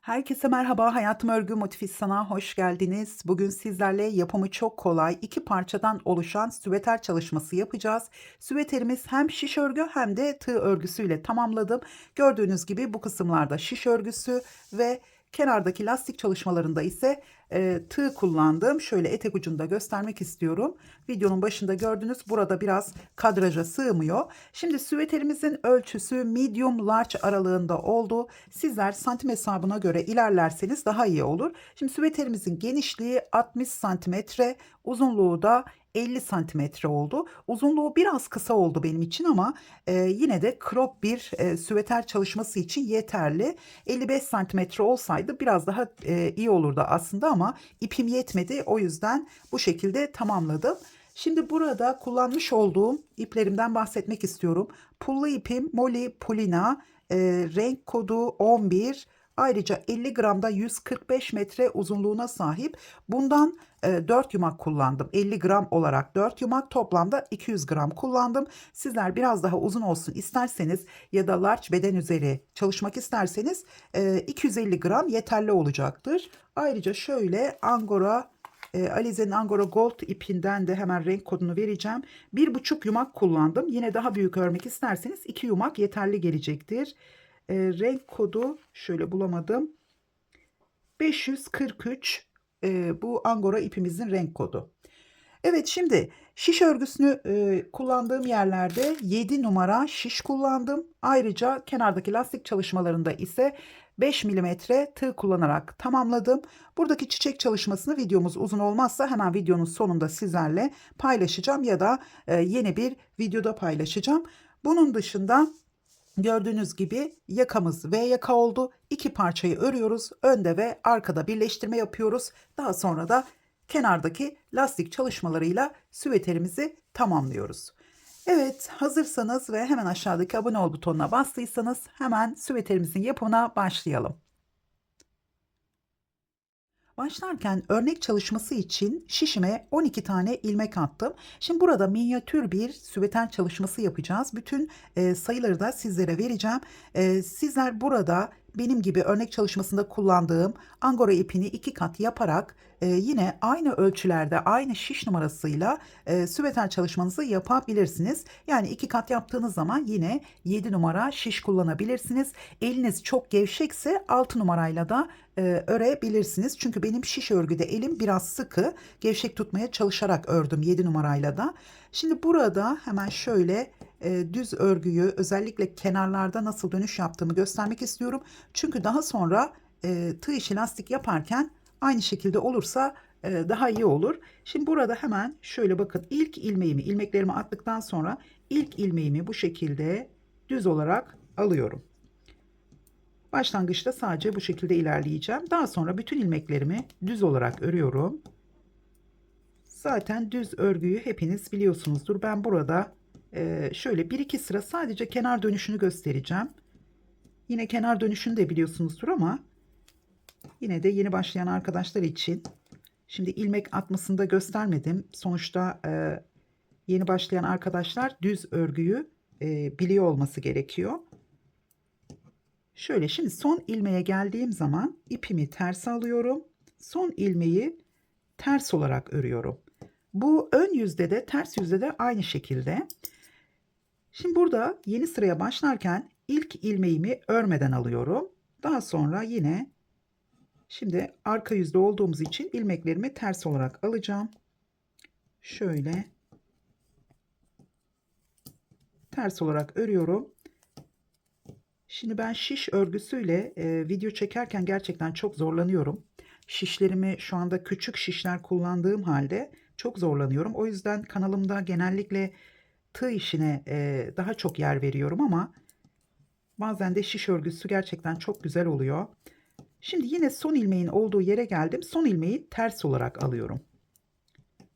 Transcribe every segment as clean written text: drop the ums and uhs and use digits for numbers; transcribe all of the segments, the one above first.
Herkese merhaba, Hayatım Örgü Motifisyon'a hoş geldiniz. Bugün sizlerle yapımı çok kolay iki parçadan oluşan süveter çalışması yapacağız. Süveterimiz hem şiş örgü hem de tığ örgüsüyle tamamladım. Gördüğünüz gibi bu kısımlarda şiş örgüsü ve kenardaki lastik çalışmalarında ise tığ kullandım. Şöyle etek ucunda göstermek istiyorum. Videonun başında gördünüz, burada biraz kadraja sığmıyor. Şimdi süveterimizin ölçüsü medium large aralığında oldu. Sizler santim hesabına göre ilerlerseniz daha iyi olur. Şimdi süveterimizin genişliği 60 santimetre, uzunluğu da 50 santimetre oldu. Uzunluğu biraz kısa oldu benim için ama yine de crop bir süveter çalışması için yeterli. 55 santimetre olsaydı biraz daha iyi olurdu aslında ama ipim yetmedi. O yüzden bu şekilde tamamladım. Şimdi burada kullanmış olduğum iplerimden bahsetmek istiyorum. Pullu ipim Molly Pulina, renk kodu 11. Ayrıca 50 gramda 145 metre uzunluğuna sahip. Bundan 4 yumak kullandım. 50 gram olarak 4 yumak, toplamda 200 gram kullandım. Sizler biraz daha uzun olsun isterseniz ya da large beden üzeri çalışmak isterseniz 250 gram yeterli olacaktır. Ayrıca şöyle Angora Alize'nin Angora Gold ipinden de hemen renk kodunu vereceğim. 1,5 yumak kullandım. Yine daha büyük örmek isterseniz 2 yumak yeterli gelecektir. Renk kodu şöyle bulamadım. 543 bu Angora ipimizin renk kodu. Evet, şimdi şiş örgüsünü kullandığım yerlerde 7 numara şiş kullandım. Ayrıca kenardaki lastik çalışmalarında ise 5 milimetre tığ kullanarak tamamladım. Buradaki çiçek çalışmasını, videomuz uzun olmazsa hemen videonun sonunda sizlerle paylaşacağım ya da yeni bir videoda paylaşacağım. Bunun dışında gördüğünüz gibi yakamız V yaka oldu. İki parçayı örüyoruz. Önde ve arkada birleştirme yapıyoruz. Daha sonra da kenardaki lastik çalışmalarıyla süveterimizi tamamlıyoruz. Evet, hazırsanız ve hemen aşağıdaki abone ol butonuna bastıysanız hemen süveterimizin yapımına başlayalım. Başlarken örnek çalışması için şişime 12 tane ilmek attım. Şimdi burada minyatür bir süveter çalışması yapacağız. Bütün sayıları da sizlere vereceğim. Sizler burada benim gibi örnek çalışmasında kullandığım angora ipini 2 kat yaparak yine aynı ölçülerde aynı şiş numarasıyla süveter çalışmanızı yapabilirsiniz. Yani 2 kat yaptığınız zaman yine 7 numara şiş kullanabilirsiniz. Eliniz çok gevşekse 6 numarayla da örebilirsiniz. Çünkü benim şiş örgüde elim biraz sıkı. Gevşek tutmaya çalışarak ördüm 7 numarayla da. Şimdi burada hemen şöyle düz örgüyü özellikle kenarlarda nasıl dönüş yaptığımı göstermek istiyorum. Çünkü daha sonra tığ işi lastik yaparken aynı şekilde olursa daha iyi olur. Şimdi burada hemen şöyle bakın, ilk ilmeklerimi attıktan sonra ilk ilmeğimi bu şekilde düz olarak alıyorum. Başlangıçta sadece bu şekilde ilerleyeceğim. Daha sonra bütün ilmeklerimi düz olarak örüyorum. Zaten düz örgüyü hepiniz biliyorsunuzdur. Ben burada şöyle bir iki sıra sadece kenar dönüşünü göstereceğim. Yine kenar dönüşünü de biliyorsunuzdur ama yine de yeni başlayan arkadaşlar için şimdi ilmek atmasını da göstermedim. Sonuçta yeni başlayan arkadaşlar düz örgüyü biliyor olması gerekiyor. Şöyle şimdi son ilmeğe geldiğim zaman ipimi ters alıyorum. Son ilmeği ters olarak örüyorum. Bu ön yüzde de ters yüzde de aynı şekilde. Şimdi burada yeni sıraya başlarken ilk ilmeğimi örmeden alıyorum. Daha sonra yine şimdi arka yüzde olduğumuz için ilmeklerimi ters olarak alacağım. Şöyle ters olarak örüyorum. Şimdi ben şiş örgüsüyle video çekerken gerçekten çok zorlanıyorum. Şişlerimi şu anda küçük şişler kullandığım halde çok zorlanıyorum. O yüzden kanalımda genellikle tığ işine daha çok yer veriyorum ama bazen de şiş örgüsü gerçekten çok güzel oluyor. Şimdi yine son ilmeğin olduğu yere geldim. Son ilmeği ters olarak alıyorum.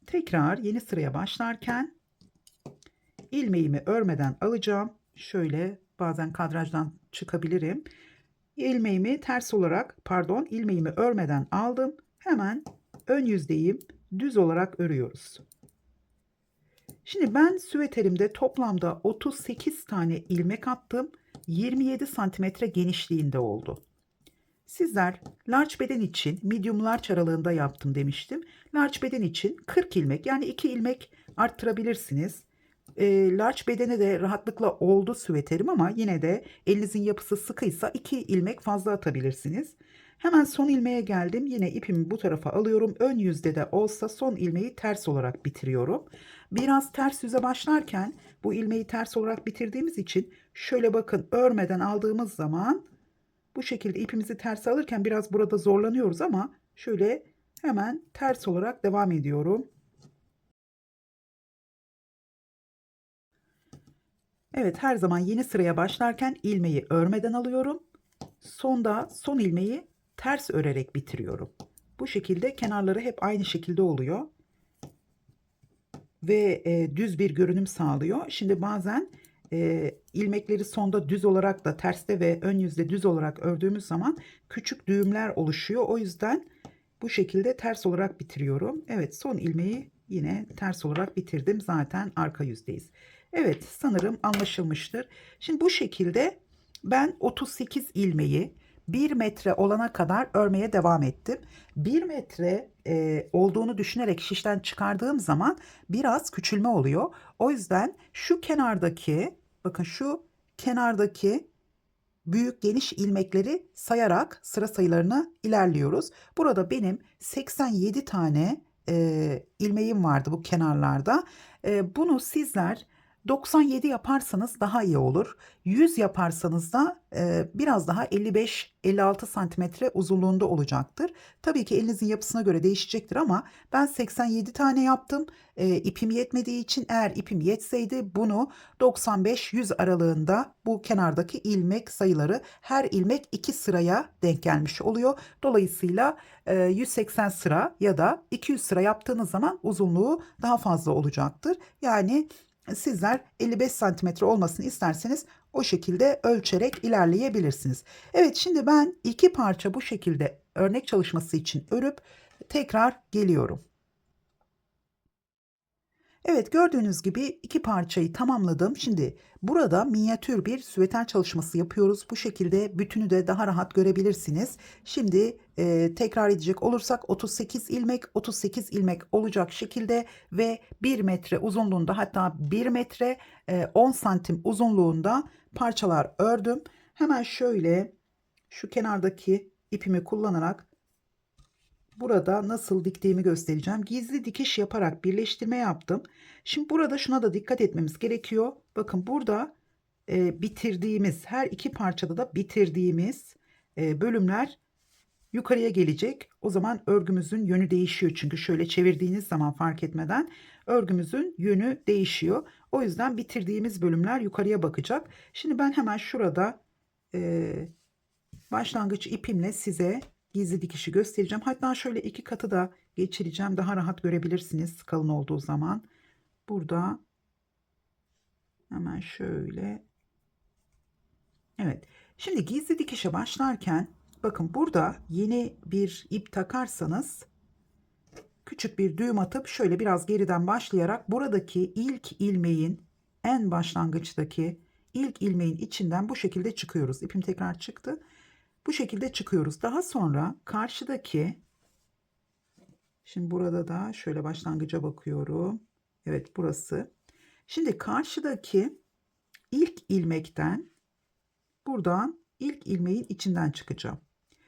Tekrar yeni sıraya başlarken ilmeğimi örmeden alacağım. Şöyle bazen kadrajdan çıkabilirim. İlmeğimi ters olarak, pardon, ilmeğimi örmeden aldım. Hemen ön yüzdeyim düz olarak örüyoruz. Şimdi ben süveterimde toplamda 38 tane ilmek attım. 27 santimetre genişliğinde oldu. Sizler large beden için medium large aralığında yaptım demiştim. Large beden için 40 ilmek, yani 2 ilmek arttırabilirsiniz. Large bedene de rahatlıkla oldu süveterim ama yine de elinizin yapısı sıkıysa 2 ilmek fazla atabilirsiniz. Hemen son ilmeğe geldim. Yine ipimi bu tarafa alıyorum. Ön yüzde de olsa son ilmeği ters olarak bitiriyorum. Biraz ters yüze başlarken bu ilmeği ters olarak bitirdiğimiz için şöyle bakın, örmeden aldığımız zaman bu şekilde ipimizi ters alırken biraz burada zorlanıyoruz ama şöyle hemen ters olarak devam ediyorum. Evet, her zaman yeni sıraya başlarken ilmeği örmeden alıyorum. Sonda son ilmeği ters örerek bitiriyorum. Bu şekilde kenarları hep aynı şekilde oluyor ve düz bir görünüm sağlıyor. Şimdi bazen ilmekleri sonda düz olarak da terste ve ön yüzde düz olarak ördüğümüz zaman küçük düğümler oluşuyor. O yüzden bu şekilde ters olarak bitiriyorum. Evet, son ilmeği yine ters olarak bitirdim. Zaten arka yüzdeyiz. Evet, sanırım anlaşılmıştır. Şimdi bu şekilde ben 38 ilmeği 1 metre olana kadar örmeye devam ettim. 1 metre olduğunu düşünerek şişten çıkardığım zaman biraz küçülme oluyor. O yüzden şu kenardaki, bakın şu kenardaki büyük geniş ilmekleri sayarak sıra sayılarını ilerliyoruz. Burada benim 87 tane ilmeğim vardı bu kenarlarda. Bunu sizler 97 yaparsanız daha iyi olur. 100 yaparsanız da biraz daha 55-56 santimetre uzunluğunda olacaktır. Tabii ki elinizin yapısına göre değişecektir ama ben 87 tane yaptım. İpim yetmediği için, eğer ipim yetseydi bunu 95-100 aralığında bu kenardaki ilmek sayıları, her ilmek 2 sıraya denk gelmiş oluyor. Dolayısıyla 180 sıra ya da 200 sıra yaptığınız zaman uzunluğu daha fazla olacaktır. Yani sizler 55 santimetre olmasını isterseniz o şekilde ölçerek ilerleyebilirsiniz. Evet, şimdi ben iki parça bu şekilde örnek çalışması için örüp tekrar geliyorum. Evet, gördüğünüz gibi iki parçayı tamamladım. Şimdi burada minyatür bir süveter çalışması yapıyoruz. Bu şekilde bütünü de daha rahat görebilirsiniz. Şimdi tekrar edecek olursak 38 ilmek 38 ilmek olacak şekilde ve 1 metre uzunluğunda, hatta 1 metre 10 santim uzunluğunda parçalar ördüm. Hemen şöyle şu kenardaki ipimi kullanarak burada nasıl diktiğimi göstereceğim. Gizli dikiş yaparak birleştirme yaptım. Şimdi burada şuna da dikkat etmemiz gerekiyor. Bakın burada bitirdiğimiz, her iki parçada da bitirdiğimiz bölümler yukarıya gelecek. O zaman örgümüzün yönü değişiyor. Çünkü şöyle çevirdiğiniz zaman fark etmeden örgümüzün yönü değişiyor. O yüzden bitirdiğimiz bölümler yukarıya bakacak. Şimdi ben hemen şurada başlangıç ipimle size gizli dikişi göstereceğim. Hatta şöyle iki katı da geçireceğim. Daha rahat görebilirsiniz kalın olduğu zaman. Burada hemen şöyle. Evet. Şimdi gizli dikişe başlarken bakın, burada yeni bir ip takarsanız küçük bir düğüm atıp şöyle biraz geriden başlayarak buradaki ilk ilmeğin, en başlangıçtaki ilk ilmeğin içinden bu şekilde çıkıyoruz. İpim tekrar çıktı. Bu şekilde çıkıyoruz. Daha sonra karşıdaki, şimdi burada da şöyle başlangıca bakıyorum. Evet, burası. Şimdi karşıdaki ilk ilmekten, buradan ilk ilmeğin içinden çıkacağım.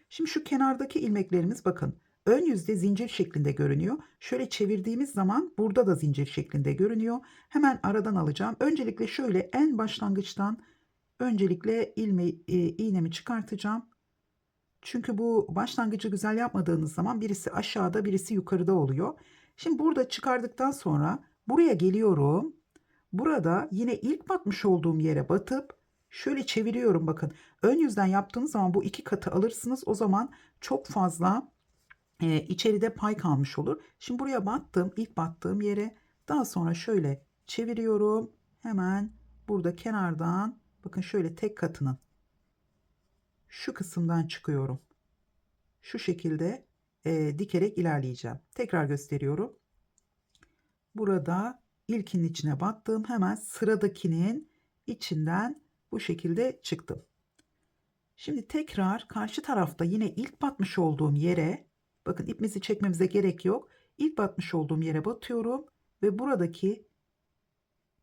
Şimdi şu kenardaki ilmeklerimiz bakın ön yüzde zincir şeklinde görünüyor. Şöyle çevirdiğimiz zaman burada da zincir şeklinde görünüyor. Hemen aradan alacağım. Öncelikle şöyle en başlangıçtan öncelikle iğnemi çıkartacağım. Çünkü bu başlangıcı güzel yapmadığınız zaman birisi aşağıda birisi yukarıda oluyor. Şimdi burada çıkardıktan sonra buraya geliyorum. Burada yine ilk batmış olduğum yere batıp şöyle çeviriyorum. Bakın, ön yüzden yaptığınız zaman bu iki katı alırsınız. O zaman çok fazla içeride pay kalmış olur. Şimdi buraya battım, ilk battığım yere, daha sonra şöyle çeviriyorum. Hemen burada kenardan bakın şöyle tek katının şu kısımdan çıkıyorum. Şu şekilde dikerek ilerleyeceğim. Tekrar gösteriyorum. Burada ilkinin içine battım. Hemen sıradakinin içinden bu şekilde çıktım. Şimdi tekrar karşı tarafta yine ilk batmış olduğum yere, bakın ipimizi çekmemize gerek yok. İlk batmış olduğum yere batıyorum ve buradaki,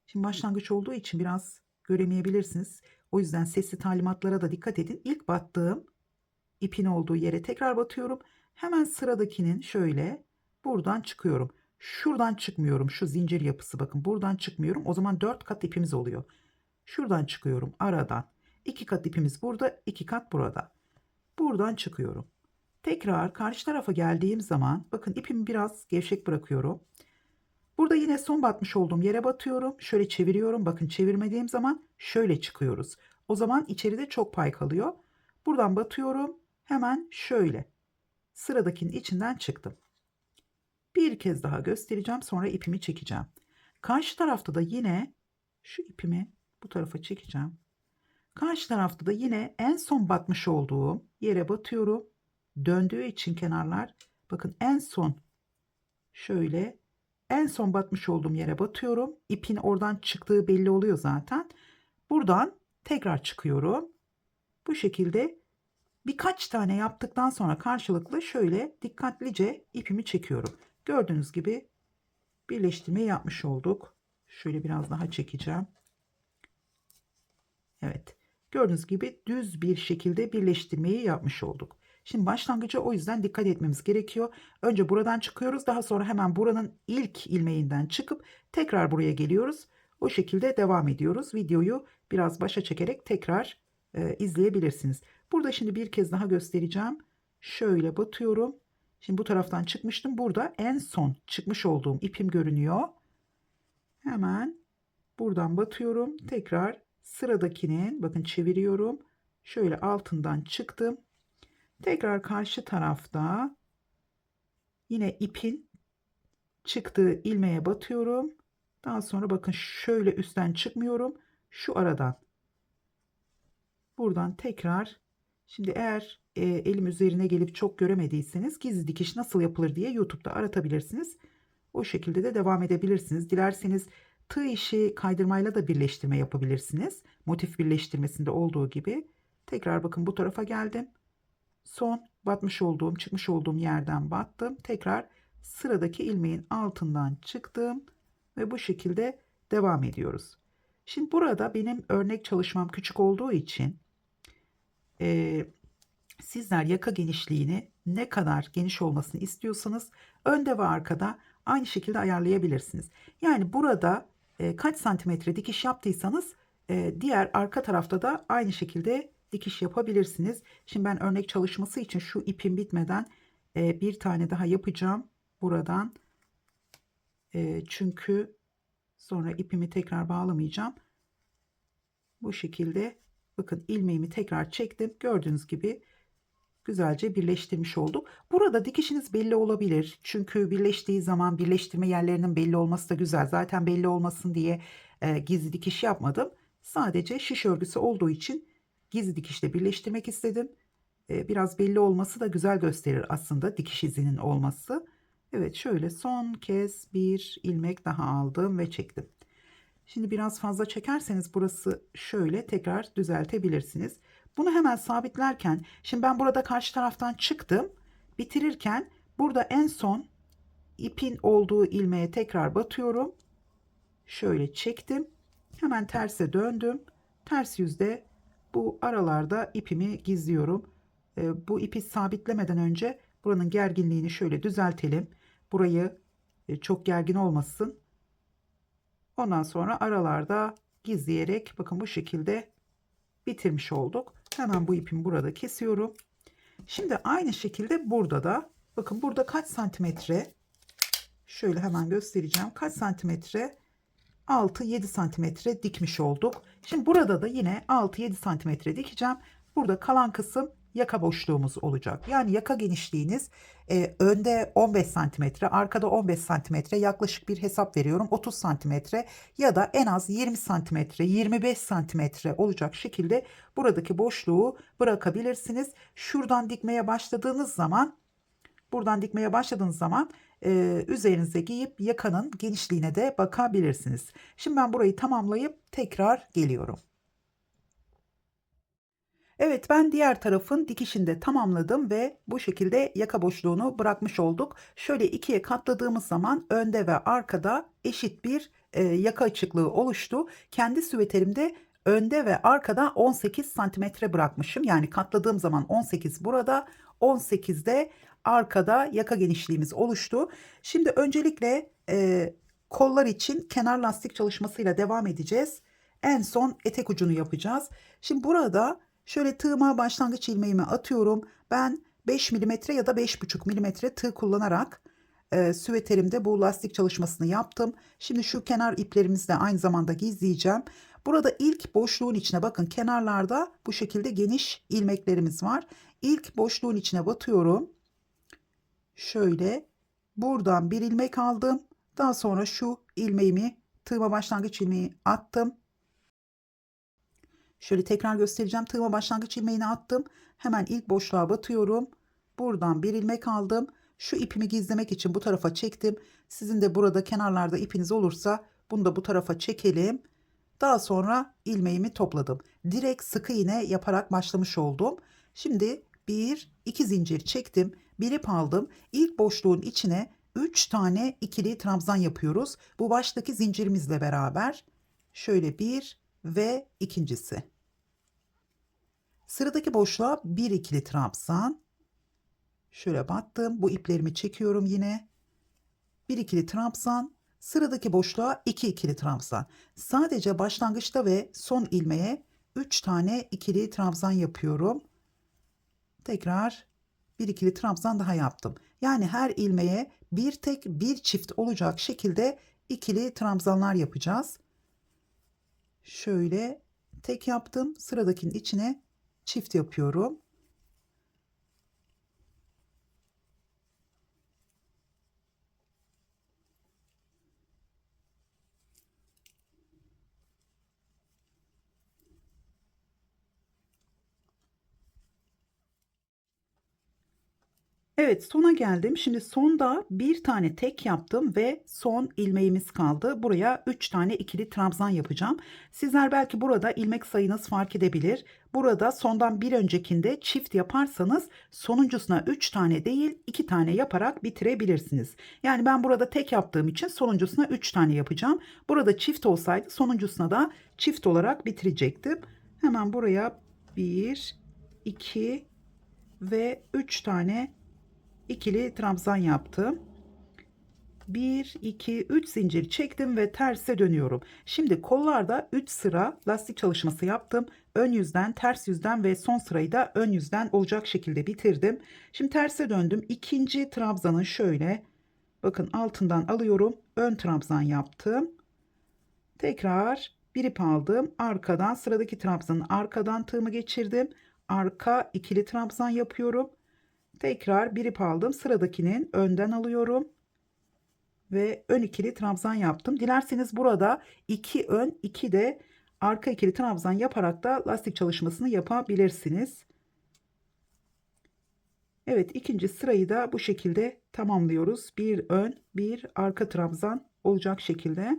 şimdi başlangıç olduğu için biraz göremeyebilirsiniz. O yüzden sesli talimatlara da dikkat edin. İlk battığım ipin olduğu yere tekrar batıyorum. Hemen sıradakinin şöyle buradan çıkıyorum. Şuradan çıkmıyorum. Şu zincir yapısı, bakın buradan çıkmıyorum. O zaman 4 kat ipimiz oluyor. Şuradan çıkıyorum aradan. 2 kat ipimiz burada, 2 kat burada. Buradan çıkıyorum. Tekrar karşı tarafa geldiğim zaman bakın ipimi biraz gevşek bırakıyorum. Burada yine son batmış olduğum yere batıyorum. Şöyle çeviriyorum. Bakın çevirmediğim zaman şöyle çıkıyoruz. O zaman içeride çok pay kalıyor. Buradan batıyorum. Hemen şöyle sıradakinin içinden çıktım. Bir kez daha göstereceğim, sonra ipimi çekeceğim. Karşı tarafta da yine şu ipimi bu tarafa çekeceğim. Karşı tarafta da yine en son batmış olduğum yere batıyorum. Döndüğü için kenarlar, bakın en son şöyle en son batmış olduğum yere batıyorum. İpin oradan çıktığı belli oluyor zaten. Buradan tekrar çıkıyorum. Bu şekilde birkaç tane yaptıktan sonra karşılıklı şöyle dikkatlice ipimi çekiyorum. Gördüğünüz gibi birleştirme yapmış olduk. Şöyle biraz daha çekeceğim. Evet. Gördüğünüz gibi düz bir şekilde birleştirmeyi yapmış olduk. Şimdi başlangıca o yüzden dikkat etmemiz gerekiyor. Önce buradan çıkıyoruz. Daha sonra hemen buranın ilk ilmeğinden çıkıp tekrar buraya geliyoruz. O şekilde devam ediyoruz. Videoyu biraz başa çekerek tekrar izleyebilirsiniz. Burada şimdi bir kez daha göstereceğim. Şöyle batıyorum. Şimdi bu taraftan çıkmıştım. Burada en son çıkmış olduğum ipim görünüyor. Hemen buradan batıyorum. Tekrar sıradakinin, bakın çeviriyorum. Şöyle altından çıktım. Tekrar karşı tarafta yine ipin çıktığı ilmeğe batıyorum. Daha sonra bakın şöyle üstten çıkmıyorum. Şu aradan. Buradan tekrar, şimdi eğer elim üzerine gelip çok göremediyseniz gizli dikiş nasıl yapılır diye YouTube'da aratabilirsiniz. O şekilde de devam edebilirsiniz. Dilerseniz tığ işi kaydırmayla da birleştirme yapabilirsiniz. Motif birleştirmesinde olduğu gibi. Tekrar bakın bu tarafa geldim. Son batmış olduğum, çıkmış olduğum yerden battım. Tekrar sıradaki ilmeğin altından çıktım ve bu şekilde devam ediyoruz. Şimdi burada benim örnek çalışmam küçük olduğu için sizler yaka genişliğini ne kadar geniş olmasını istiyorsanız önde ve arkada aynı şekilde ayarlayabilirsiniz. Yani burada kaç santimetre dikiş yaptıysanız diğer arka tarafta da aynı şekilde dikiş yapabilirsiniz. Şimdi ben örnek çalışması için şu ipim bitmeden bir tane daha yapacağım buradan. Çünkü sonra ipimi tekrar bağlamayacağım. Bu şekilde bakın ilmeğimi tekrar çektim. Gördüğünüz gibi güzelce birleştirmiş olduk. Burada dikişiniz belli olabilir. Çünkü birleştiği zaman birleştirme yerlerinin belli olması da güzel. Zaten belli olmasın diye gizli dikiş yapmadım. Sadece şiş örgüsü olduğu için gizli dikişle birleştirmek istedim. Biraz belli olması da güzel gösterir aslında, dikiş izinin olması. Evet, şöyle son kez bir ilmek daha aldım ve çektim. Şimdi biraz fazla çekerseniz burası şöyle tekrar düzeltebilirsiniz. Bunu hemen sabitlerken, şimdi ben burada karşı taraftan çıktım. Bitirirken burada en son ipin olduğu ilmeğe tekrar batıyorum. Şöyle çektim. Hemen terse döndüm. Ters yüzde bu aralarda ipimi gizliyorum. Bu ipi sabitlemeden önce buranın gerginliğini şöyle düzeltelim. Burayı çok gergin olmasın. Ondan sonra aralarda gizleyerek bakın bu şekilde bitirmiş olduk. Hemen bu ipimi burada kesiyorum. Şimdi aynı şekilde burada da bakın burada kaç santimetre, şöyle hemen göstereceğim. Kaç santimetre? 6-7 santimetre dikmiş olduk. Şimdi burada da yine 6-7 santimetre dikeceğim. Burada kalan kısım yaka boşluğumuz olacak. Yani yaka genişliğiniz önde 15 santimetre, arkada 15 santimetre, yaklaşık bir hesap veriyorum 30 santimetre ya da en az 20 santimetre, 25 santimetre olacak şekilde buradaki boşluğu bırakabilirsiniz. Şuradan dikmeye başladığınız zaman, buradan dikmeye başladığınız zaman üzerinize giyip yakanın genişliğine de bakabilirsiniz. Şimdi ben burayı tamamlayıp tekrar geliyorum. Evet, ben diğer tarafın dikişini de tamamladım ve bu şekilde yaka boşluğunu bırakmış olduk. Şöyle ikiye katladığımız zaman önde ve arkada eşit bir yaka açıklığı oluştu. Kendi süveterimde önde ve arkada 18 santimetre bırakmışım. Yani katladığım zaman 18 burada, 18 de arkada yaka genişliğimiz oluştu. Şimdi öncelikle kollar için kenar lastik çalışmasıyla devam edeceğiz. En son etek ucunu yapacağız. Şimdi burada şöyle tığıma başlangıç ilmeğimi atıyorum. Ben 5 milimetre ya da 5,5 milimetre tığ kullanarak süveterimde bu lastik çalışmasını yaptım. Şimdi şu kenar iplerimizi de aynı zamanda gizleyeceğim. Burada ilk boşluğun içine bakın, kenarlarda bu şekilde geniş ilmeklerimiz var. İlk boşluğun içine batıyorum. Şöyle buradan bir ilmek aldım. Daha sonra şu ilmeğimi, tığıma başlangıç ilmeği attım. Şöyle tekrar göstereceğim. Tığıma başlangıç ilmeğini attım. Hemen ilk boşluğa batıyorum. Buradan bir ilmek aldım. Şu ipimi gizlemek için bu tarafa çektim. Sizin de burada kenarlarda ipiniz olursa bunu da bu tarafa çekelim. Daha sonra ilmeğimi topladım. Direkt sık iğne yaparak başlamış oldum. Şimdi bir, iki zincir çektim. Bir ip aldım. İlk boşluğun içine 3 tane ikili trabzan yapıyoruz. Bu baştaki zincirimizle beraber. Şöyle bir ve ikincisi. Sıradaki boşluğa bir ikili trabzan. Şöyle battım. Bu iplerimi çekiyorum yine. Bir ikili trabzan. Sıradaki boşluğa iki ikili trabzan. Sadece başlangıçta ve son ilmeğe 3 tane ikili trabzan yapıyorum. Tekrar bir ikili trabzan daha yaptım. Yani her ilmeğe bir tek bir çift olacak şekilde ikili trabzanlar yapacağız. Şöyle tek yaptım. Sıradakinin içine çift yapıyorum. Evet, sona geldim. Şimdi sonda bir tane tek yaptım ve son ilmeğimiz kaldı. Buraya 3 tane ikili trabzan yapacağım. Sizler belki burada ilmek sayınız fark edebilir. Burada sondan bir öncekinde çift yaparsanız sonuncusuna 3 tane değil 2 tane yaparak bitirebilirsiniz. Yani ben burada tek yaptığım için sonuncusuna 3 tane yapacağım. Burada çift olsaydı sonuncusuna da çift olarak bitirecektim. Hemen buraya 1, 2 ve 3 tane ikili trabzan yaptım. 1 2 3 zincir çektim ve terse dönüyorum. Şimdi kollarda 3 sıra lastik çalışması yaptım. Ön yüzden, ters yüzden ve son sırayı da ön yüzden olacak şekilde bitirdim. Şimdi terse döndüm. İkinci trabzanın şöyle bakın altından alıyorum. Ön trabzan yaptım. Tekrar bir ip aldım. Arkadan sıradaki trabzanın arkadan tığımı geçirdim. Arka ikili trabzan yapıyorum. Tekrar bir ip aldım. Sıradakinin önden alıyorum. Ve ön ikili trabzan yaptım. Dilerseniz burada 2 ön 2 de arka ikili trabzan yaparak da lastik çalışmasını yapabilirsiniz. Evet, ikinci sırayı da bu şekilde tamamlıyoruz. Bir ön bir arka trabzan olacak şekilde.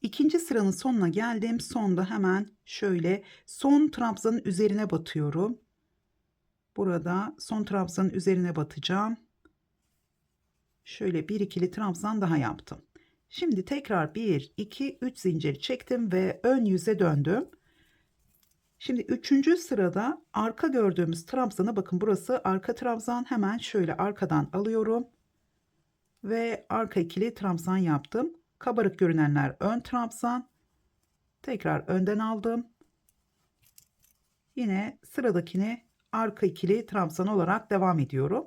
İkinci sıranın sonuna geldim. Sonda hemen şöyle son trabzanın üzerine batıyorum. Burada son trabzanın üzerine batacağım. Şöyle bir ikili trabzan daha yaptım. Şimdi tekrar 1 2 3 zincir çektim ve ön yüze döndüm. Şimdi üçüncü sırada arka gördüğümüz trabzana bakın, burası arka trabzan. Hemen şöyle arkadan alıyorum ve arka ikili trabzan yaptım. Kabarık görünenler ön trabzan. Tekrar önden aldım. Yine sıradakini arka ikili trabzan olarak devam ediyorum.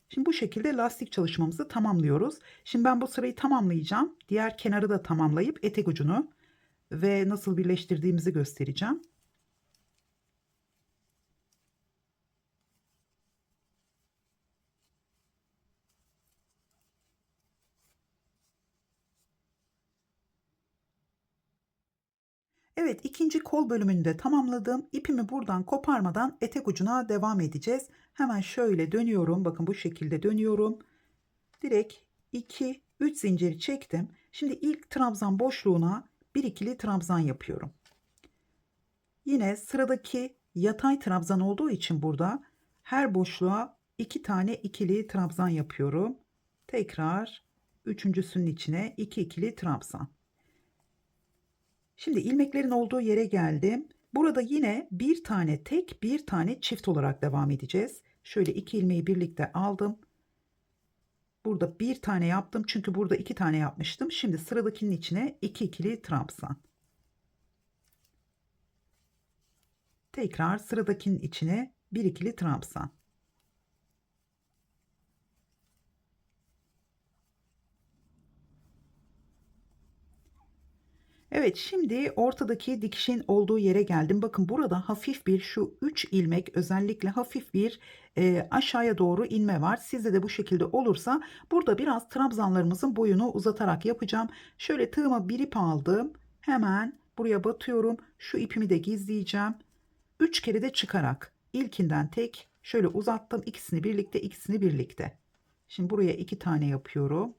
Şimdi bu şekilde lastik çalışmamızı tamamlıyoruz. Şimdi ben bu sırayı tamamlayacağım. Diğer kenarı da tamamlayıp etek ucunu ve nasıl birleştirdiğimizi göstereceğim. Evet, ikinci kol bölümünü de tamamladım. İpimi buradan koparmadan etek ucuna devam edeceğiz. Hemen şöyle dönüyorum. Bakın bu şekilde dönüyorum. Direkt 2, 3 zinciri çektim. Şimdi ilk trabzan boşluğuna bir ikili trabzan yapıyorum. Yine sıradaki yatay trabzan olduğu için burada her boşluğa 2 tane ikili trabzan yapıyorum. Tekrar üçüncüsünün içine 2 ikili trabzan. Şimdi ilmeklerin olduğu yere geldim. Burada yine bir tane tek, bir tane çift olarak devam edeceğiz. Şöyle 2 ilmeği birlikte aldım. Burada bir tane yaptım çünkü burada 2 tane yapmıştım. Şimdi sıradakinin içine 2 ikili trabzan. Tekrar sıradakinin içine bir ikili trabzan. Evet, şimdi ortadaki dikişin olduğu yere geldim. Bakın burada hafif bir şu 3 ilmek, özellikle hafif bir aşağıya doğru inme var. Sizde de bu şekilde olursa burada biraz trabzanlarımızın boyunu uzatarak yapacağım. Şöyle tığıma bir ip aldım. Hemen buraya batıyorum. Şu ipimi de gizleyeceğim. 3 kere de çıkarak ilkinden tek şöyle uzattım. İkisini birlikte, ikisini birlikte. Şimdi buraya 2 tane yapıyorum.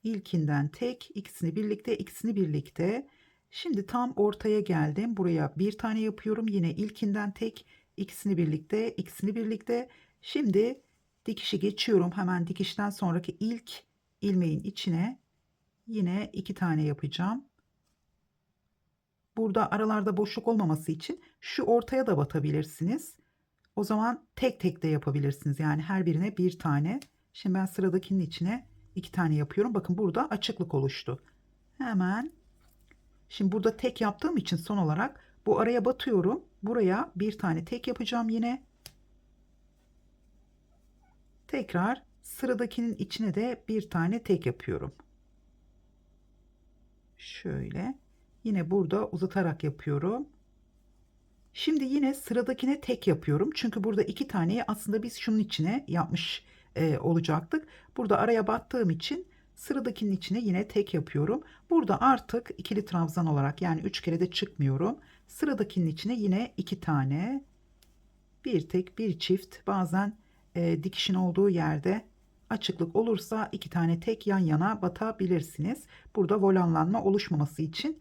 İlkinden tek, ikisini birlikte, ikisini birlikte. Şimdi tam ortaya geldim. Buraya bir tane yapıyorum. Yine ilkinden tek, ikisini birlikte, ikisini birlikte. Şimdi dikişi geçiyorum. Hemen dikişten sonraki ilk ilmeğin içine yine 2 tane yapacağım. Burada aralarda boşluk olmaması için şu ortaya da batabilirsiniz. O zaman tek tek de yapabilirsiniz. Yani her birine bir tane. Şimdi ben sıradakinin içine 2 tane yapıyorum. Bakın burada açıklık oluştu. Hemen şimdi burada tek yaptığım için son olarak bu araya batıyorum. Buraya bir tane tek yapacağım yine. Tekrar sıradakinin içine de bir tane tek yapıyorum. Şöyle yine burada uzatarak yapıyorum. Şimdi yine sıradakine tek yapıyorum. Çünkü burada 2 taneyi aslında biz şunun içine yapmış olacaktık. Burada araya battığım için sıradakinin içine yine tek yapıyorum. Burada artık ikili trabzan olarak, yani 3 kere de çıkmıyorum. Sıradakinin içine yine 2 tane, bir tek bir çift, bazen dikişin olduğu yerde açıklık olursa 2 tane tek yan yana batabilirsiniz. Burada volanlanma oluşmaması için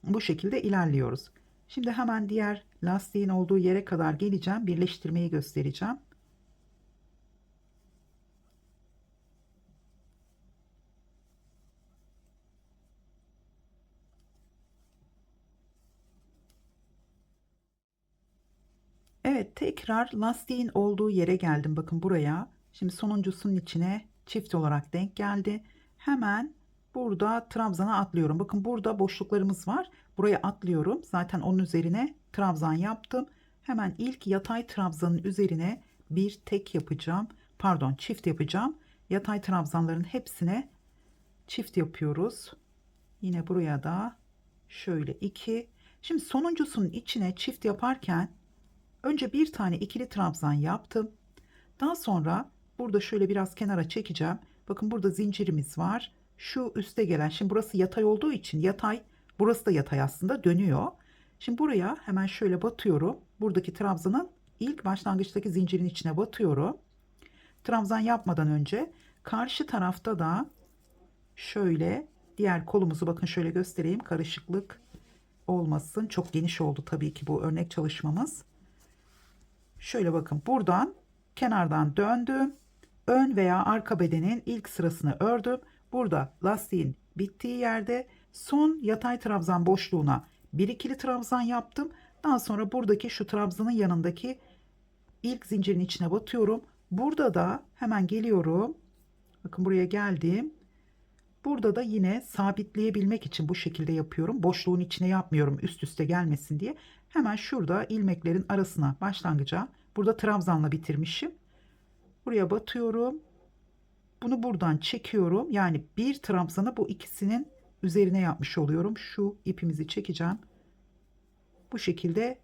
bu şekilde ilerliyoruz. Şimdi hemen diğer lastiğin olduğu yere kadar geleceğim. Birleştirmeyi göstereceğim. Evet, tekrar lastiğin olduğu yere geldim. Bakın buraya. Şimdi sonuncusunun içine çift olarak denk geldi. Hemen burada trabzana atlıyorum. Bakın burada boşluklarımız var. Buraya atlıyorum. Zaten onun üzerine trabzan yaptım. Hemen ilk yatay trabzanın üzerine bir tek yapacağım. Pardon, çift yapacağım. Yatay trabzanların hepsine çift yapıyoruz. Yine buraya da şöyle 2. Şimdi sonuncusunun içine çift yaparken önce bir tane ikili trabzan yaptım. Daha sonra burada şöyle biraz kenara çekeceğim. Bakın burada zincirimiz var. Şu üste gelen, şimdi burası yatay olduğu için yatay, burası da yatay aslında, dönüyor. Şimdi buraya hemen şöyle batıyorum. Buradaki trabzanın ilk başlangıçtaki zincirin içine batıyorum. Trabzan yapmadan önce karşı tarafta da şöyle diğer kolumuzu, bakın şöyle göstereyim, karışıklık olmasın. Çok geniş oldu tabii ki bu örnek çalışmamız. Şöyle bakın, buradan kenardan döndüm. Ön veya arka bedenin ilk sırasını ördüm. Burada lastiğin bittiği yerde son yatay trabzan boşluğuna bir ikili trabzan yaptım. Daha sonra buradaki şu trabzanın yanındaki ilk zincirin içine batıyorum. Burada da hemen geliyorum. Bakın buraya geldim. Burada da yine sabitleyebilmek için bu şekilde yapıyorum. Boşluğun içine yapmıyorum, üst üste gelmesin diye. Hemen şurada ilmeklerin arasına, başlangıca, burada trabzanla bitirmişim. Buraya batıyorum. Bunu buradan çekiyorum. Yani bir trabzanı bu ikisinin üzerine yapmış oluyorum. Şu ipimizi çekeceğim. Bu şekilde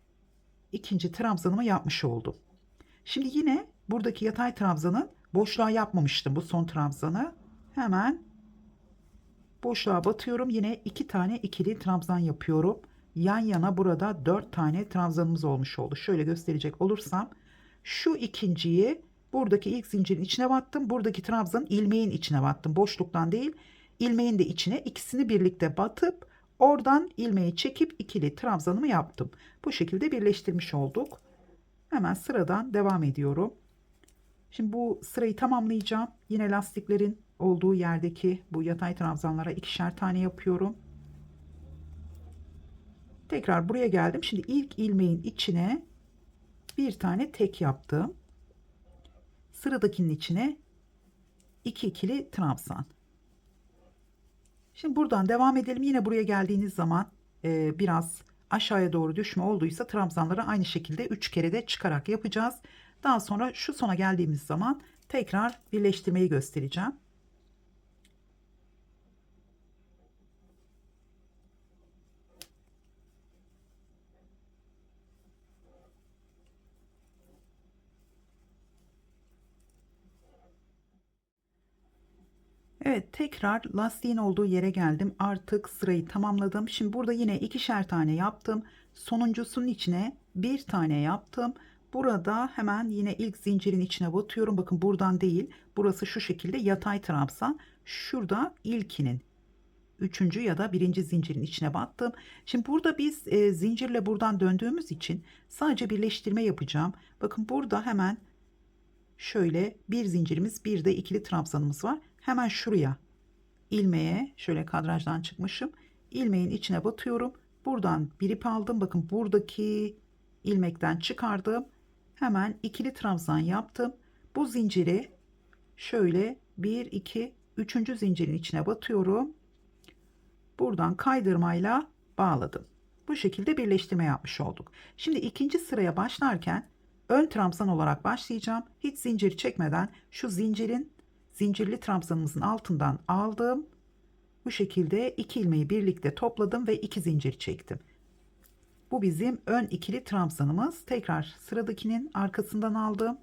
ikinci trabzanımı yapmış oldum. Şimdi yine buradaki yatay trabzanın boşluğa yapmamıştım, bu son trabzanı. Hemen boşluğa batıyorum. Yine 2 tane ikili trabzan yapıyorum. yan yana burada 4 tane trabzanımız olmuş oldu. Şöyle gösterecek olursam şu ikinciyi buradaki ilk zincirin içine battım. Buradaki trabzanın ilmeğin içine battım. Boşluktan değil, ilmeğin de içine, ikisini birlikte batıp oradan ilmeği çekip ikili trabzanımı yaptım. Bu şekilde birleştirmiş olduk. Hemen sıradan devam ediyorum. Şimdi bu sırayı tamamlayacağım. Yine lastiklerin olduğu yerdeki bu yatay trabzanlara ikişer tane yapıyorum. Tekrar buraya geldim. Şimdi ilk ilmeğin içine bir tane tek yaptım. Sıradakinin içine iki ikili trabzan. Şimdi buradan devam edelim. Yine buraya geldiğiniz zaman biraz aşağıya doğru düşme olduysa trabzanları aynı şekilde 3 kere de çıkarak yapacağız. Daha sonra şu sona geldiğimiz zaman tekrar birleştirmeyi göstereceğim. Evet, tekrar lastiğin olduğu yere geldim. Artık sırayı tamamladım. Şimdi burada yine ikişer tane yaptım. Sonuncusunun içine bir tane yaptım. Burada hemen yine ilk zincirin içine batıyorum. Bakın buradan değil. Burası şu şekilde yatay trabzan. Şurada ilkinin üçüncü ya da birinci zincirin içine battım. Şimdi burada biz zincirle buradan döndüğümüz için sadece birleştirme yapacağım. Bakın burada hemen şöyle bir zincirimiz, bir de ikili trabzanımız var. Hemen şuraya ilmeğe, şöyle kadrajdan çıkmışım, ilmeğin içine batıyorum. Buradan bir ip aldım. Bakın buradaki ilmekten çıkardım. Hemen ikili trabzan yaptım. Bu zinciri şöyle 1 2 3. zincirin içine batıyorum. Buradan kaydırmayla bağladım. Bu şekilde birleştirme yapmış olduk. Şimdi ikinci sıraya başlarken ön trabzan olarak başlayacağım. Hiç zincir çekmeden şu zincirli trabzanımızın altından aldım. Bu şekilde iki ilmeği birlikte topladım ve iki zincir çektim. Bu bizim ön ikili trabzanımız. Tekrar sıradakinin arkasından aldım.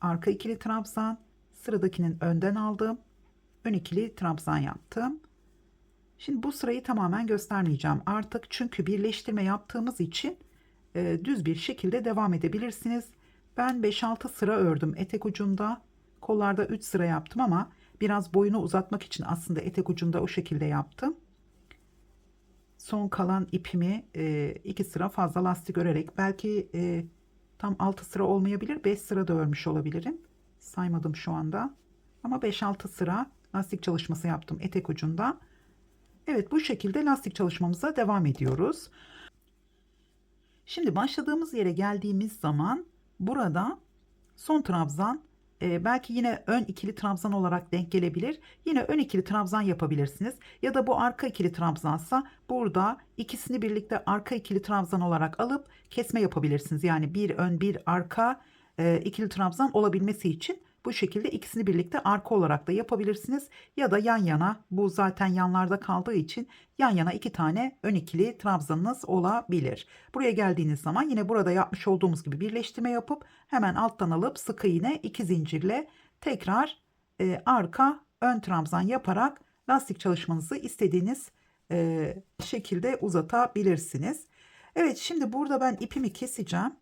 Arka ikili trabzan, sıradakinin önden aldım. Ön ikili trabzan yaptım. Şimdi bu sırayı tamamen göstermeyeceğim artık, çünkü birleştirme yaptığımız için düz bir şekilde devam edebilirsiniz. Ben 5-6 sıra ördüm etek ucunda. Kollarda 3 sıra yaptım ama biraz boyunu uzatmak için aslında etek ucunda o şekilde yaptım. Son kalan ipimi 2 sıra fazla lastik örerek, belki tam 6 sıra olmayabilir, 5 sıra da örmüş olabilirim. Saymadım şu anda. Ama 5-6 sıra lastik çalışması yaptım etek ucunda. Evet, bu şekilde lastik çalışmamıza devam ediyoruz. Şimdi başladığımız yere geldiğimiz zaman burada son trabzan, belki yine ön ikili trabzan olarak denk gelebilir. Yine ön ikili trabzan yapabilirsiniz. Ya da bu arka ikili trabzansa burada ikisini birlikte arka ikili trabzan olarak alıp kesme yapabilirsiniz. Yani bir ön bir arka ikili trabzan olabilmesi için bu şekilde ikisini birlikte arka olarak da yapabilirsiniz. Ya da yan yana, bu zaten yanlarda kaldığı için yan yana iki tane ön ikili trabzanınız olabilir. Buraya geldiğiniz zaman yine burada yapmış olduğumuz gibi birleştirme yapıp hemen alttan alıp sık iğne 2 zincirle tekrar arka ön trabzan yaparak lastik çalışmanızı istediğiniz şekilde uzatabilirsiniz. Evet, şimdi burada ben ipimi keseceğim.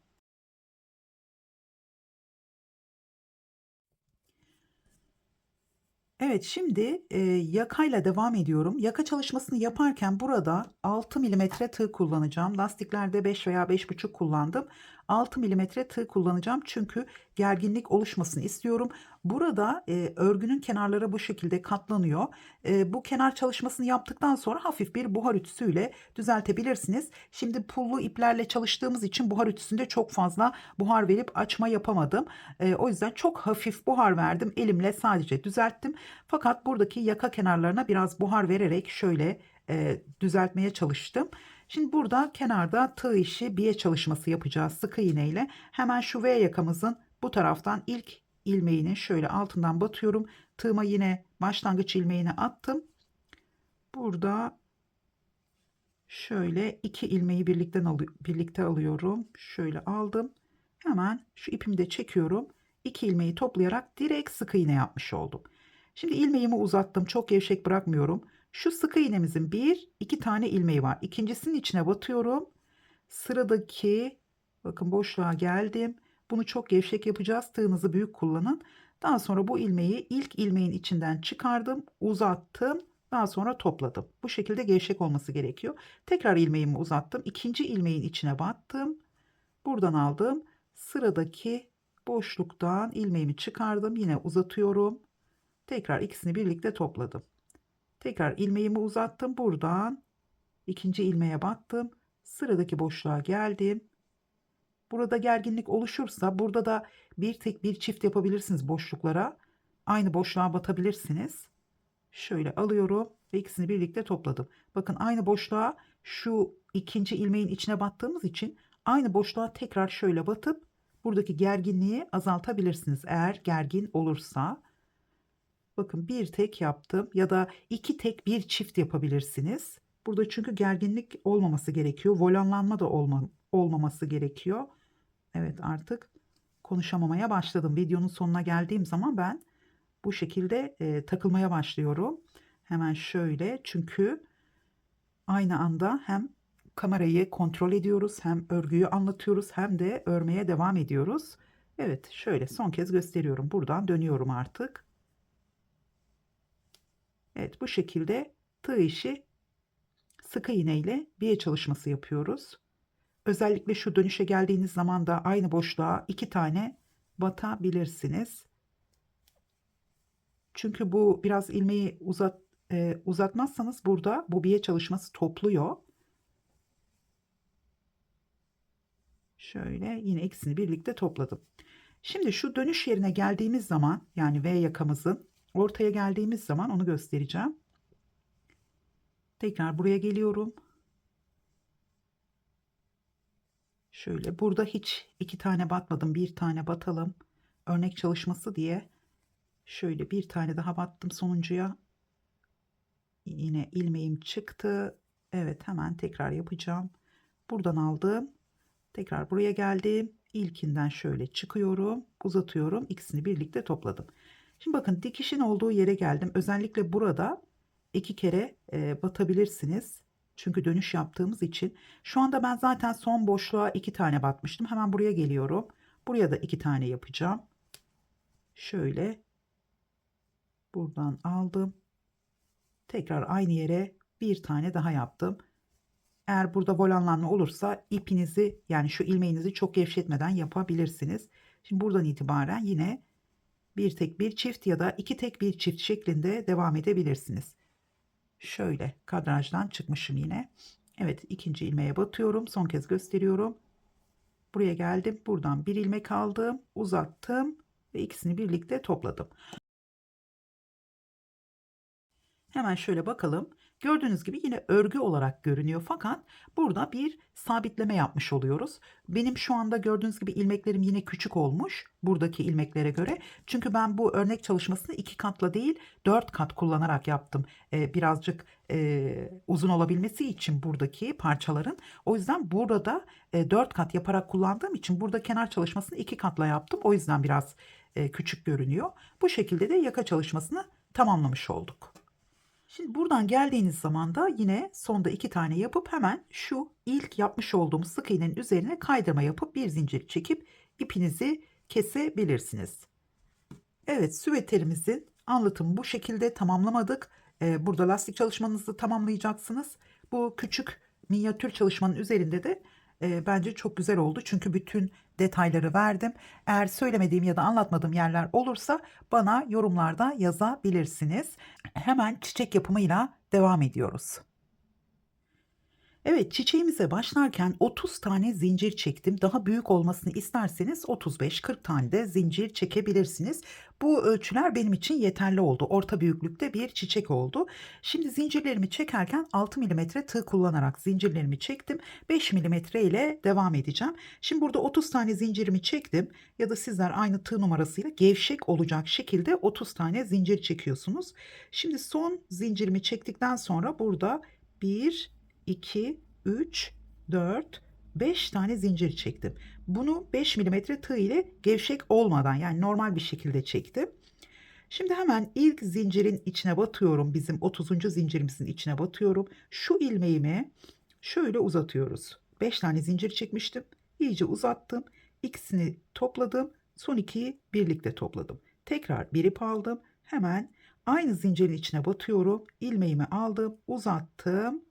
Evet, şimdi yakayla devam ediyorum. Yaka çalışmasını yaparken burada 6 milimetre tığ kullanacağım. Lastiklerde 5 veya 5,5 kullandım. 6 milimetre tığ kullanacağım çünkü gerginlik oluşmasını istiyorum. Burada örgünün kenarları bu şekilde katlanıyor. Bu kenar çalışmasını yaptıktan sonra hafif bir buhar ütüsüyle düzeltebilirsiniz. Şimdi pullu iplerle çalıştığımız için buhar ütüsünde çok fazla buhar verip açma yapamadım. O yüzden çok hafif buhar verdim. Elimle sadece düzelttim. Fakat buradaki yaka kenarlarına biraz buhar vererek şöyle düzeltmeye çalıştım. Şimdi burada kenarda tığ işi biye çalışması yapacağız sık iğne ile. Hemen şu V yakamızın bu taraftan ilk ilmeğini şöyle altından batıyorum. Tığıma yine başlangıç ilmeğini attım. Burada şöyle iki ilmeği birlikte alıyorum. Şöyle aldım. Hemen şu ipimi de çekiyorum. İki ilmeği toplayarak direkt sık iğne yapmış oldum. Şimdi ilmeğimi uzattım. Çok gevşek bırakmıyorum. Şu sık iğnemizin iki tane ilmeği var. İkincisinin içine batıyorum. Sıradaki bakın boşluğa geldim. Bunu çok gevşek yapacağız. Tığınızı büyük kullanın. Daha sonra bu ilmeği ilk ilmeğin içinden çıkardım, uzattım. Daha sonra topladım. Bu şekilde gevşek olması gerekiyor. Tekrar ilmeğimi uzattım. İkinci ilmeğin içine battım. Buradan aldım. Sıradaki boşluktan ilmeğimi çıkardım. Yine uzatıyorum. Tekrar ikisini birlikte topladım. Tekrar ilmeğimi uzattım. Buradan ikinci ilmeğe battım. Sıradaki boşluğa geldim. Burada gerginlik oluşursa burada da bir tek bir çift yapabilirsiniz boşluklara. Aynı boşluğa batabilirsiniz. Şöyle alıyorum ve ikisini birlikte topladım. Bakın aynı boşluğa şu ikinci ilmeğin içine battığımız için aynı boşluğa tekrar şöyle batıp buradaki gerginliği azaltabilirsiniz eğer gergin olursa. Bakın bir tek yaptım ya da iki tek bir çift yapabilirsiniz. Burada çünkü gerginlik olmaması gerekiyor. Volanlanma da olmaması gerekiyor. Evet, artık konuşamamaya başladım. Videonun sonuna geldiğim zaman ben bu şekilde takılmaya başlıyorum. Hemen şöyle, çünkü aynı anda hem kamerayı kontrol ediyoruz, hem örgüyü anlatıyoruz, hem de örmeye devam ediyoruz. Evet, şöyle son kez gösteriyorum. Buradan dönüyorum artık. Evet, bu şekilde tığ işi sık iğne ile biye çalışması yapıyoruz. Özellikle şu dönüşe geldiğiniz zaman da aynı boşluğa iki tane batabilirsiniz. Çünkü bu biraz ilmeği uzatmazsanız burada bu biye çalışması topluyor. Şöyle yine ikisini birlikte topladım. Şimdi şu dönüş yerine geldiğimiz zaman, yani V yakamızın ortaya geldiğimiz zaman onu göstereceğim. Tekrar buraya geliyorum. Şöyle burada hiç iki tane batmadım, bir tane batalım. Örnek çalışması diye şöyle bir tane daha battım sonuncuya. Yine ilmeğim çıktı. Evet, hemen tekrar yapacağım. Buradan aldım. Tekrar buraya geldim. İlkinden şöyle çıkıyorum, uzatıyorum. İkisini birlikte topladım. Şimdi bakın dikişin olduğu yere geldim. Özellikle burada iki kere batabilirsiniz. Çünkü dönüş yaptığımız için. Şu anda ben zaten son boşluğa iki tane batmıştım. Hemen buraya geliyorum. Buraya da iki tane yapacağım. Şöyle buradan aldım. Tekrar aynı yere bir tane daha yaptım. Eğer burada volanlanma olursa ipinizi, yani şu ilmeğinizi çok gevşetmeden yapabilirsiniz. Şimdi buradan itibaren yine bir tek bir çift ya da iki tek bir çift şeklinde devam edebilirsiniz. Şöyle kadrajdan çıkmışım yine. Evet, ikinci ilmeğe batıyorum. Son kez gösteriyorum. Buraya geldim. Buradan bir ilmek aldım, uzattım ve ikisini birlikte topladım. Hemen şöyle bakalım. Gördüğünüz gibi yine örgü olarak görünüyor, fakat burada bir sabitleme yapmış oluyoruz. Benim şu anda gördüğünüz gibi ilmeklerim yine küçük olmuş buradaki ilmeklere göre. Çünkü ben bu örnek çalışmasını iki katla değil dört kat kullanarak yaptım. Birazcık uzun olabilmesi için buradaki parçaların. O yüzden burada dört kat yaparak kullandığım için burada kenar çalışmasını iki katla yaptım. O yüzden biraz küçük görünüyor. Bu şekilde de yaka çalışmasını tamamlamış olduk. Şimdi buradan geldiğiniz zaman da yine sonda iki tane yapıp hemen şu ilk yapmış olduğumuz sık iğnenin üzerine kaydırma yapıp bir zincir çekip ipinizi kesebilirsiniz. Evet, süveterimizin anlatımı bu şekilde tamamlamadık. Burada lastik çalışmanızı tamamlayacaksınız. Bu küçük minyatür çalışmanın üzerinde de bence çok güzel oldu. Çünkü bütün detayları verdim. Eğer söylemediğim ya da anlatmadığım yerler olursa bana yorumlarda yazabilirsiniz. Hemen çiçek yapımıyla devam ediyoruz. Evet, çiçeğimize başlarken 30 tane zincir çektim. Daha büyük olmasını isterseniz 35-40 tane de zincir çekebilirsiniz. Bu ölçüler benim için yeterli oldu. Orta büyüklükte bir çiçek oldu. Şimdi zincirlerimi çekerken 6 milimetre tığ kullanarak zincirlerimi çektim. 5 milimetre ile devam edeceğim. Şimdi burada 30 tane zincirimi çektim. Ya da sizler aynı tığ numarasıyla gevşek olacak şekilde 30 tane zincir çekiyorsunuz. Şimdi son zincirimi çektikten sonra burada 1, 2, 3, 4, 5 tane zincir çektim. Bunu 5 milimetre tığ ile gevşek olmadan, yani normal bir şekilde çektim. Şimdi hemen ilk zincirin içine batıyorum. Bizim 30. zincirimizin içine batıyorum. Şu ilmeğimi şöyle uzatıyoruz. 5 tane zincir çekmiştim. İyice uzattım. İkisini topladım. Son ikiyi birlikte topladım. Tekrar bir ip aldım. Hemen aynı zincirin içine batıyorum. İlmeğimi aldım, uzattım.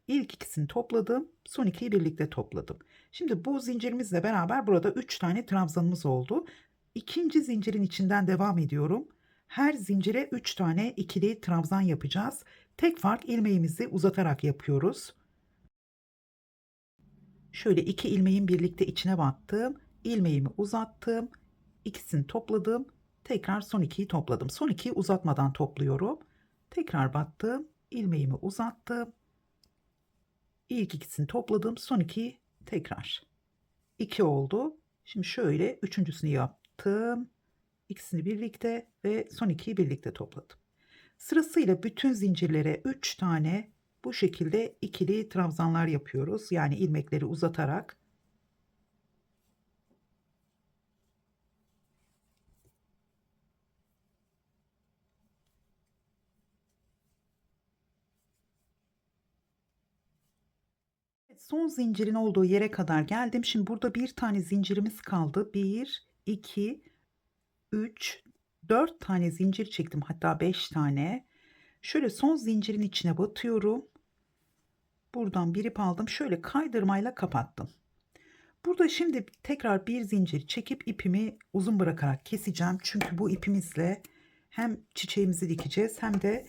İlk ikisini topladım. Son ikiyi birlikte topladım. Şimdi bu zincirimizle beraber burada 3 tane trabzanımız oldu. İkinci zincirin içinden devam ediyorum. Her zincire 3 tane ikili trabzan yapacağız. Tek fark ilmeğimizi uzatarak yapıyoruz. Şöyle iki ilmeğin birlikte içine battım. İlmeğimi uzattım. İkisini topladım. Tekrar son ikiyi topladım. Son ikiyi uzatmadan topluyorum. Tekrar battım. İlmeğimi uzattım. İlk ikisini topladım. Son iki tekrar. 2 oldu. Şimdi şöyle üçüncüsünü yaptım. İkisini birlikte ve son ikiyi birlikte topladım. Sırasıyla bütün zincirlere 3 tane bu şekilde ikili trabzanlar yapıyoruz. Yani ilmekleri uzatarak. Evet, son zincirin olduğu yere kadar geldim. Şimdi burada bir tane zincirimiz kaldı. 1, 2, 3, 4 tane zincir çektim. Hatta 5 tane. Şöyle son zincirin içine batıyorum. Buradan bir ip aldım. Şöyle kaydırmayla kapattım. Burada şimdi tekrar bir zincir çekip ipimi uzun bırakarak keseceğim. Çünkü bu ipimizle hem çiçeğimizi dikeceğiz hem de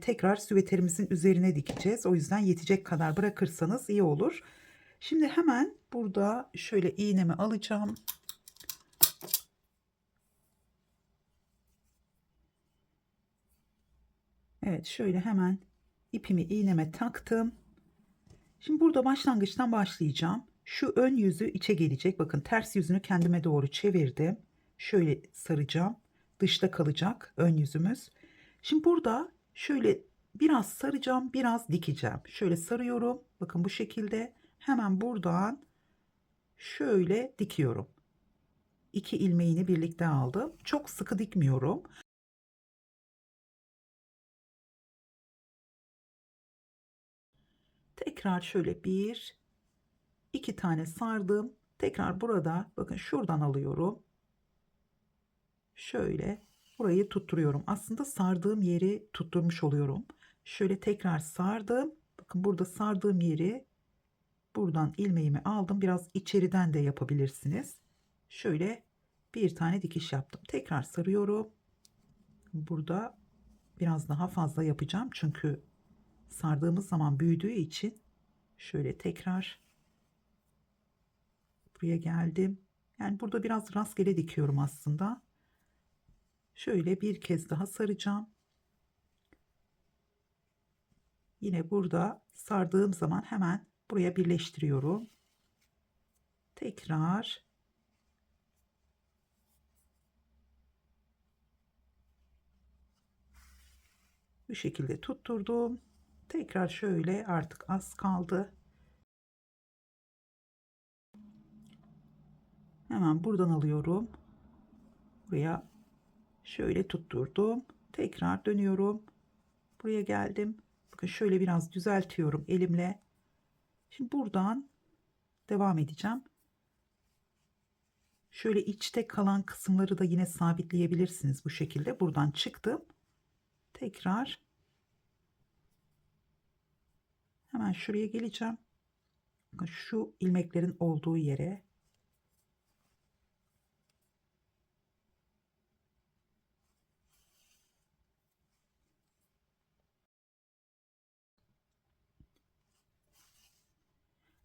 tekrar süveterimizin üzerine dikeceğiz. O yüzden yetecek kadar bırakırsanız iyi olur. Şimdi hemen burada şöyle iğnemi alacağım. Evet, şöyle hemen ipimi iğneme taktım. Şimdi burada başlangıçtan başlayacağım. Şu ön yüzü içe gelecek. Bakın ters yüzünü kendime doğru çevirdim. Şöyle saracağım. Dışta kalacak ön yüzümüz. Şimdi burada şöyle biraz saracağım, biraz dikeceğim. Şöyle sarıyorum. Bakın bu şekilde. Hemen buradan şöyle dikiyorum. 2 ilmeğini birlikte aldım. Çok sıkı dikmiyorum. Tekrar şöyle bir, iki tane sardım. Tekrar burada bakın şuradan alıyorum. Şöyle burayı tutturuyorum. Aslında sardığım yeri tutturmuş oluyorum. Şöyle tekrar sardım. Bakın burada sardığım yeri buradan ilmeğimi aldım. Biraz içeriden de yapabilirsiniz. Şöyle bir tane dikiş yaptım. Tekrar sarıyorum. Burada biraz daha fazla yapacağım. Çünkü sardığımız zaman büyüdüğü için şöyle tekrar buraya geldim. Yani burada biraz rastgele dikiyorum aslında. Şöyle bir kez daha saracağım. Yine burada sardığım zaman hemen buraya birleştiriyorum. Tekrar bu şekilde tutturdum. Tekrar şöyle artık az kaldı. Hemen buradan alıyorum. Buraya şöyle tutturdum. Tekrar dönüyorum. Buraya geldim. Bakın şöyle biraz düzeltiyorum elimle. Şimdi buradan devam edeceğim. Şöyle içte kalan kısımları da yine sabitleyebilirsiniz bu şekilde. Buradan çıktım. Tekrar hemen şuraya geleceğim. Bakın şu ilmeklerin olduğu yere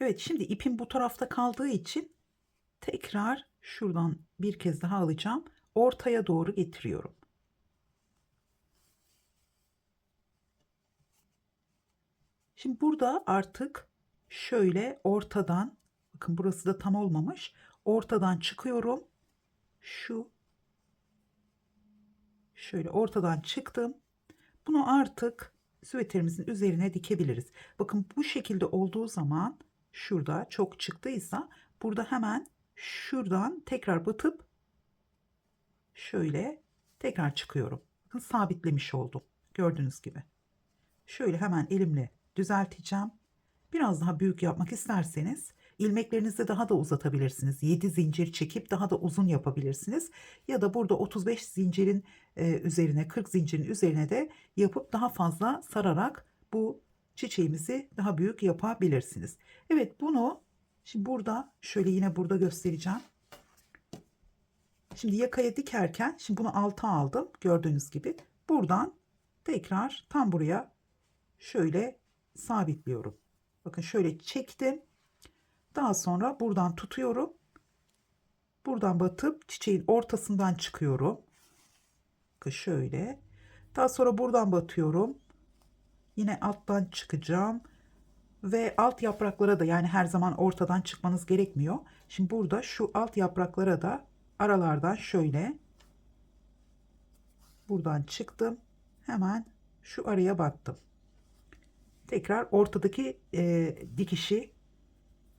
evet, şimdi ipim bu tarafta kaldığı için tekrar şuradan bir kez daha alacağım. Ortaya doğru getiriyorum. Şimdi burada artık şöyle ortadan bakın burası da tam olmamış. Ortadan çıkıyorum. Şu şöyle ortadan çıktım. Bunu artık süveterimizin üzerine dikebiliriz. Bakın bu şekilde olduğu zaman şurada çok çıktıysa burada hemen şuradan tekrar batıp şöyle Tekrar çıkıyorum. Bakın sabitlemiş oldum. Gördüğünüz gibi. Şöyle hemen elimle düzelteceğim. Biraz daha büyük yapmak isterseniz ilmeklerinizi daha da uzatabilirsiniz. 7 zincir çekip daha da uzun yapabilirsiniz. Ya da burada 35 zincirin üzerine 40 zincirin üzerine de yapıp daha fazla sararak bu çiçeğimizi daha büyük yapabilirsiniz. Evet, bunu şimdi burada şöyle yine burada göstereceğim. Şimdi yakaya dikerken şimdi bunu alta aldım gördüğünüz gibi. Buradan tekrar tam buraya şöyle sabitliyorum. Bakın şöyle çektim. Daha sonra buradan tutuyorum. Buradan batıp çiçeğin ortasından çıkıyorum. Bakın şöyle. Daha sonra buradan batıyorum. Yine alttan çıkacağım. Ve alt yapraklara da, yani her zaman ortadan çıkmanız gerekmiyor. Şimdi burada şu alt yapraklara da aralardan şöyle buradan çıktım. Hemen şu araya battım. Tekrar ortadaki dikişi,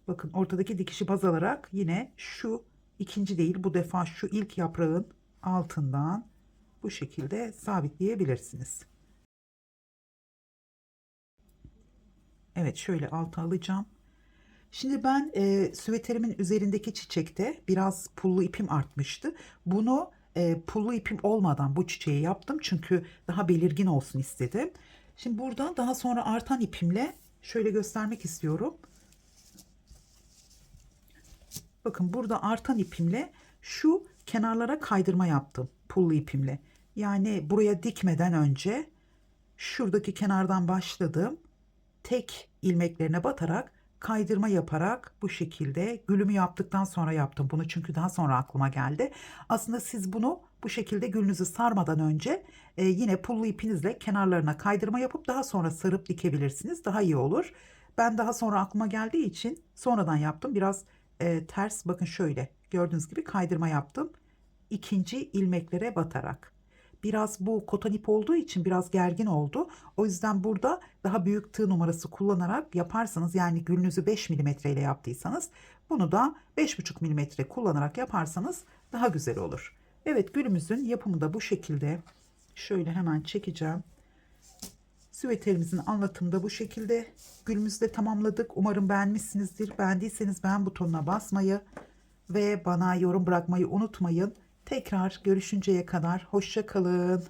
bakın ortadaki dikişi baz alarak yine şu ikinci değil, bu defa şu ilk yaprağın altından bu şekilde sabitleyebilirsiniz. Evet, şöyle alta alacağım. Şimdi ben süveterimin üzerindeki çiçekte biraz pullu ipim artmıştı. Bunu pullu ipim olmadan bu çiçeği yaptım. Çünkü daha belirgin olsun istedim. Şimdi burada daha sonra artan ipimle şöyle göstermek istiyorum. Bakın burada artan ipimle şu kenarlara kaydırma yaptım pullu ipimle. Yani buraya dikmeden önce şuradaki kenardan başladım. Tek ilmeklerine batarak kaydırma yaparak bu şekilde gülümü yaptıktan sonra yaptım bunu, çünkü daha sonra aklıma geldi. Aslında siz bunu bu şekilde gülünüzü sarmadan önce yine pullu ipinizle kenarlarına kaydırma yapıp daha sonra sarıp dikebilirsiniz. Daha iyi olur. Ben daha sonra aklıma geldiği için sonradan yaptım. Biraz ters, bakın şöyle gördüğünüz gibi kaydırma yaptım. İkinci ilmeklere batarak. Biraz bu koton ip olduğu için biraz gergin oldu. O yüzden burada daha büyük tığ numarası kullanarak yaparsanız, yani gülünüzü 5 milimetre ile yaptıysanız bunu da 5,5 milimetre kullanarak yaparsanız daha güzel olur. Evet, gülümüzün yapımı da bu şekilde. Şöyle hemen çekeceğim. Süveterimizin anlatımı da bu şekilde. Gülümüzü de tamamladık. Umarım beğenmişsinizdir. Beğendiyseniz beğen butonuna basmayı ve bana yorum bırakmayı unutmayın. Tekrar görüşünceye kadar hoşça kalın.